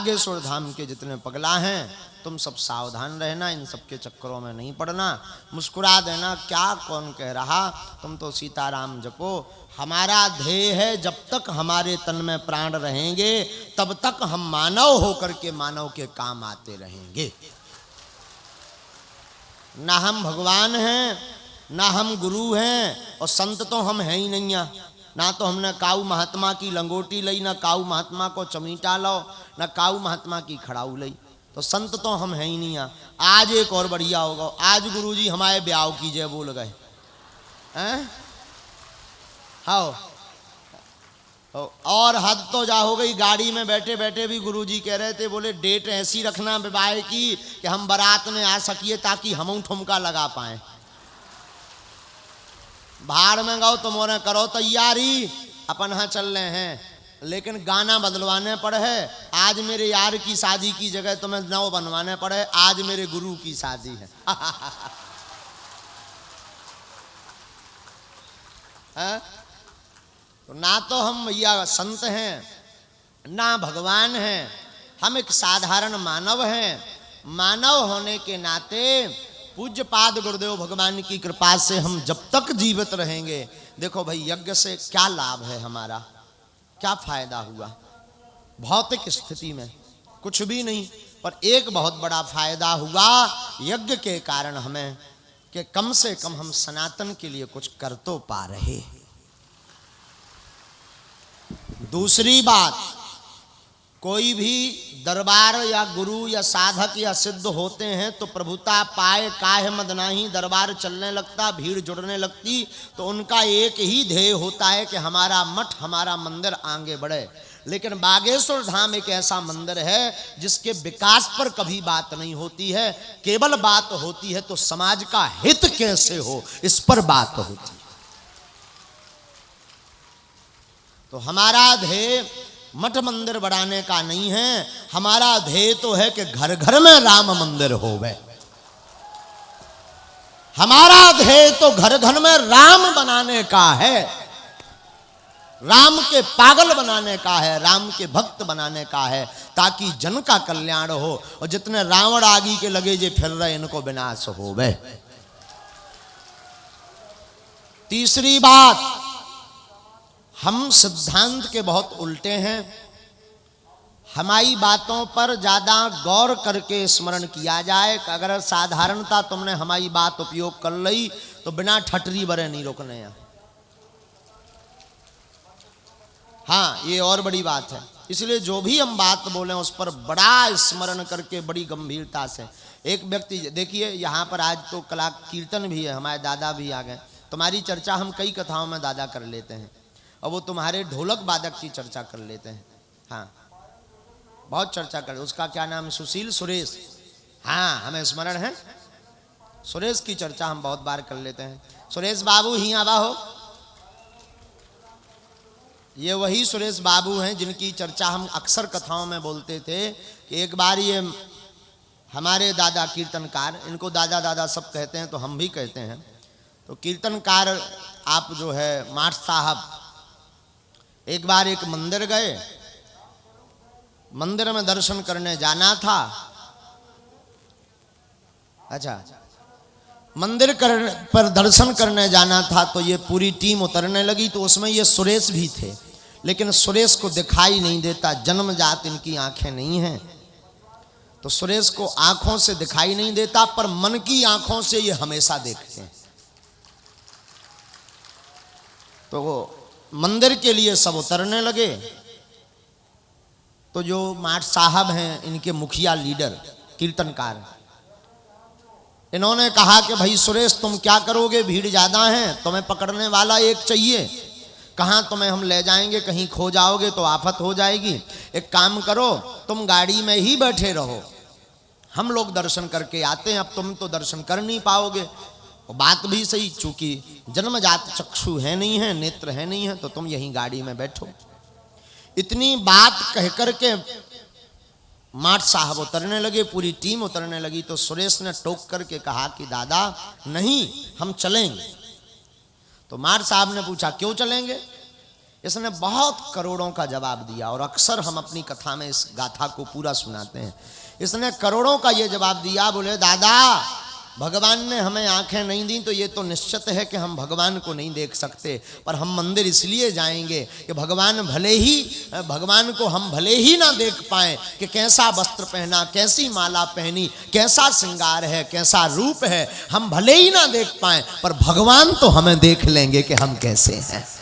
बागेश्वर धाम के जितने पगला हैं तुम सब सावधान रहना, इन सब के चक्करों में नहीं पड़ना, मुस्कुरा देना क्या कौन कह रहा, तुम तो सीताराम जपो। हमारा ध्येय है जब तक हमारे तन में प्राण रहेंगे तब तक हम मानव होकर के मानव के काम आते रहेंगे। ना हम भगवान हैं ना हम गुरु हैं और संत तो हम हैं ही नहीं। ना तो हमने काऊ महात्मा की लंगोटी लई, ना काऊ महात्मा को चमीटा लो, ना काऊ महात्मा की खड़ाऊ लई, तो संत तो हम हैं ही नहीं। आज एक और बढ़िया होगा, आज गुरुजी हमारे ब्याह की जय बोल गए हैं। हाँ और हद तो जा हो गई, गाड़ी में बैठे बैठे भी गुरुजी कह रहे थे, बोले डेट ऐसी रखना विवाह की कि हम बारात में आ सकिए ताकि हम ठुमका लगा पाए। भाड़ में गाओ तुम और करो तैयारी, अपन हाँ चल रहे हैं, लेकिन गाना बदलवाने पड़े है। आज मेरे यार की शादी की जगह तुम्हें नौ बनवाने पड़े, आज मेरे गुरु की शादी है। तो ना तो हम भैया संत हैं ना भगवान हैं, हम एक साधारण मानव हैं। मानव होने के नाते पूज्य पाद गुरुदेव भगवान की कृपा से हम जब तक जीवित रहेंगे, देखो भाई यज्ञ से क्या लाभ है, हमारा क्या फायदा हुआ। भौतिक स्थिति में कुछ भी नहीं, पर एक बहुत बड़ा फायदा हुआ यज्ञ के कारण हमें, कि कम से कम हम सनातन के लिए कुछ कर तो पा रहे। दूसरी बात, कोई भी दरबार या गुरु या साधक या सिद्ध होते हैं तो प्रभुता पाए काहे मद नाही, दरबार चलने लगता, भीड़ जुड़ने लगती, तो उनका एक ही ध्येय होता है कि हमारा मठ हमारा मंदिर आगे बढ़े। लेकिन बागेश्वर धाम एक ऐसा मंदिर है जिसके विकास पर कभी बात नहीं होती है, केवल बात होती है तो समाज का हित कैसे हो इस पर बात होती है। तो हमारा ध्येय मठ मंदिर बढ़ाने का नहीं है, हमारा ध्येय तो है कि घर घर में राम मंदिर होवे। हमारा ध्येय तो घर घर में राम बनाने का है, राम के पागल बनाने का है, राम के भक्त बनाने का है, ताकि जन का कल्याण हो और जितने रावण आगे के लगे जे फिर रहे इनको विनाश होवे। तीसरी बात, हम सिद्धांत के बहुत उल्टे हैं, हमारी बातों पर ज्यादा गौर करके स्मरण किया जाए। अगर साधारणता तुमने हमारी बात उपयोग कर ली तो बिना ठटरी बरे नहीं रोकने हैं। हाँ ये और बड़ी बात है, इसलिए जो भी हम बात बोलें उस पर बड़ा स्मरण करके बड़ी गंभीरता से। एक व्यक्ति देखिए यहाँ पर आज तो कला कीर्तन भी है, हमारे दादा भी आ गए। तुम्हारी चर्चा हम कई कथाओं में दादा कर लेते हैं और वो तुम्हारे ढोलक वादक की चर्चा कर लेते हैं। हाँ बहुत चर्चा कर, उसका क्या नाम है, सुशील सुरेश, हाँ हमें स्मरण है, सुरेश की चर्चा हम बहुत बार कर लेते हैं। सुरेश बाबू ही आवा हो, ये वही सुरेश बाबू हैं जिनकी चर्चा हम अक्सर कथाओं में बोलते थे कि एक बार ये हमारे दादा कीर्तनकार, इनको दादा दादा सब कहते हैं तो हम भी कहते हैं, तो कीर्तनकार आप जो है माठ साहब एक बार एक मंदिर गए, मंदिर में दर्शन करने जाना था। अच्छा मंदिर पर दर्शन करने जाना था तो ये पूरी टीम उतरने लगी, तो उसमें ये सुरेश भी थे, लेकिन सुरेश को दिखाई नहीं देता, जन्मजात इनकी आंखें नहीं हैं, तो सुरेश को आंखों से दिखाई नहीं देता पर मन की आंखों से ये हमेशा देखते हैं। तो वो मंदिर के लिए सब उतरने लगे, तो जो माठ साहब हैं इनके मुखिया लीडर कीर्तनकार, इन्होंने कहा कि भाई सुरेश तुम क्या करोगे, भीड़ ज्यादा है, तुम्हें पकड़ने वाला एक चाहिए, कहाँ तुम्हें हम ले जाएंगे, कहीं खो जाओगे तो आफत हो जाएगी। एक काम करो तुम गाड़ी में ही बैठे रहो, हम लोग दर्शन करके आते हैं, अब तुम तो दर्शन कर नहीं पाओगे। बात भी सही, चूंकि जन्मजात चक्षु है नहीं है, नेत्र है नहीं है, तो तुम यहीं गाड़ी में बैठो। इतनी बात कह करके माठ साहब उतरने लगे, पूरी टीम उतरने लगी, तो सुरेश ने टोक करके कहा कि दादा नहीं हम चलेंगे। तो माठ साहब ने पूछा क्यों चलेंगे, इसने बहुत करोड़ों का जवाब दिया, और अक्सर हम अपनी कथा में इस गाथा को पूरा सुनाते हैं। इसने करोड़ों का ये जवाब दिया, बोले दादा भगवान ने हमें आंखें नहीं दी तो ये तो निश्चित है कि हम भगवान को नहीं देख सकते, पर हम मंदिर इसलिए जाएंगे कि भगवान को हम भले ही ना देख पाएं कि कैसा वस्त्र पहना, कैसी माला पहनी, कैसा श्रृंगार है, कैसा रूप है, हम भले ही ना देख पाएं, पर भगवान तो हमें देख लेंगे कि हम कैसे हैं।